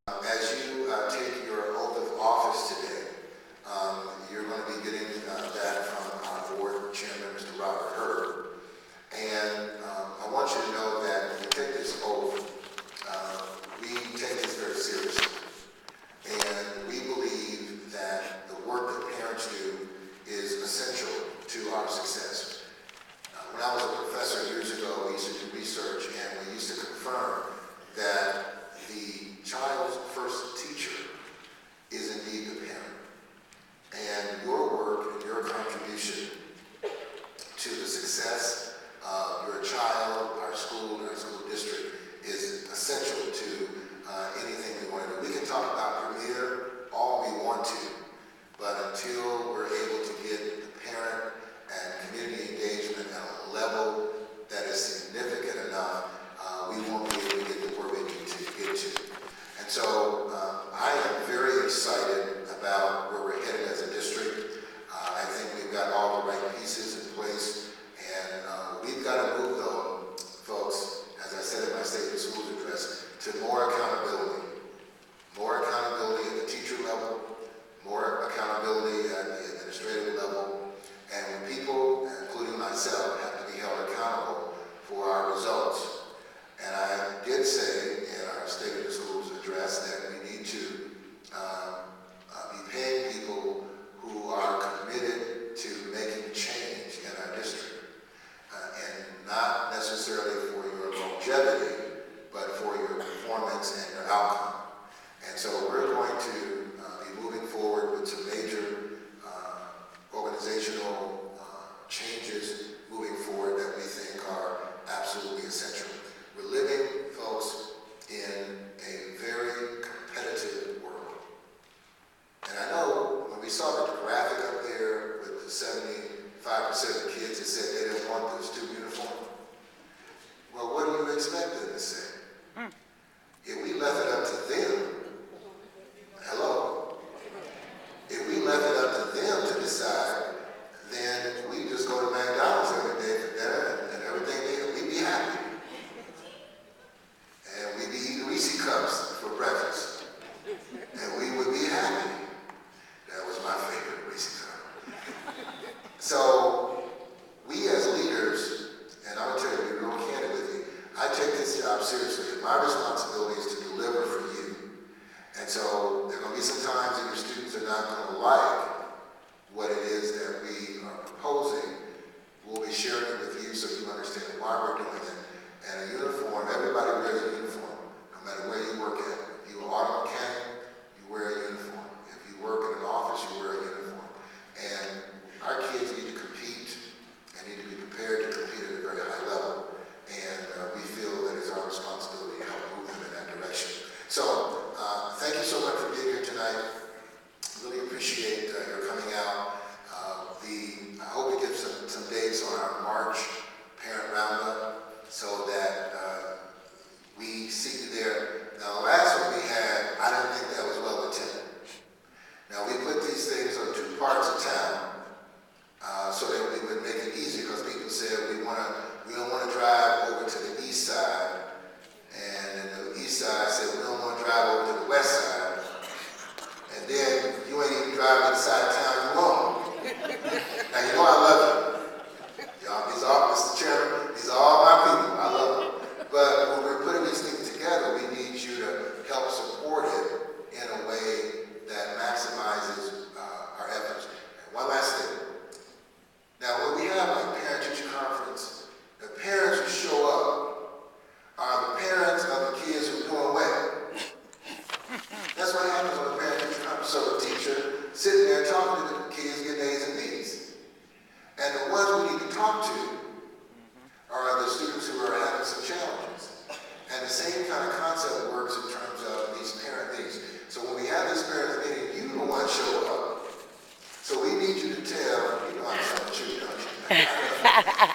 As you take your oath of office today, you're going to be getting that from our board chairman, Mr. Robert Hurd. And I want you to know that when you take this oath, we take this very seriously. And we believe that the work that parents do is essential to our success. When I was a professor years ago, we used to do research, and we used to confirm that the child's first teacher is indeed the parent. And your work and your contribution to the success of your child, our school, and our school district is essential to anything we want to do. We can talk about Premier all we want to, but until we're able to get the parent and community engagement at a level that is significant enough, we won't be able to get to where we need to get to. And so I am very excited about where we're headed as a district. I think we've got all the right pieces in place, and we've got to move, though, folks, as I said in my State of the Schools address, to more accountability. More accountability at the teacher level, more accountability at the administrative level, and when people, including myself, have to be held accountable for our results. And I did say in our State of the Schools address that we need to be paying people who are committed to making change in our district, and not necessarily for your longevity, but for your performance and your outcome. And so we're going to be moving forward with some major organizational changes moving forward that we think are absolutely essential. We're living, folks, in a very competitive world. And I know when we saw the graphic up there with the 75% of the kids that said they didn't want the student uniform, well, what do you expect them to say? If we left it up to them, hello? If we left it up to them to decide, then we just go to McDonald's every day for dinner and everything, we'd be happy. And we'd be eating Reese cups for breakfast. And we would be happy. That was my favorite Reese cup. So, we as leaders, and I'm going to tell you, be real candid with you, I take this job seriously. My responsibility is to deliver for you. And so, there are going to be some times that your students are not going to like what it is that we are proposing. We'll be sharing it with you so you understand why we're doing it. And a uniform, everybody wears a uniform, no matter where you work at. If you're an auto mechanic, you wear a uniform. If you work in an office, you wear a uniform. And our kids need to compete and need to be prepared to compete at a very high level. And we feel that it's our responsibility to help move them in that direction. So, thank you so much for being here tonight. Really appreciate your coming out. I hope we get some dates on our March parent roundup so that we see you there. Now, the last one we had, I didn't think that was well attended. Now, we put these things on two parts of town so that we would make it easy, because people said we don't want to drive over to the east side, and the east side said we don't want to drive over to the west side, and then you ain't even driving the side of town you want. Now, you know I love you. Y'all, these are, Mr. Chairman, these are all my people. I love them. But when we're putting these things together, we need you to help support it in a way that maximizes our efforts. And one last thing. Now, when we have like parent-teacher conference, the parents who show up are the parents of the kids who are doing well. That's what happens when a parent-teacher conference. So the teacher sitting there talking to the kids getting A's and B's. And the ones we need to talk to are the students who are having some challenges. And the same kind of concept works in terms of these parent meetings. So when we have this parent meeting, you the one show up. So we need you to tell, you know I'm telling you, don't you?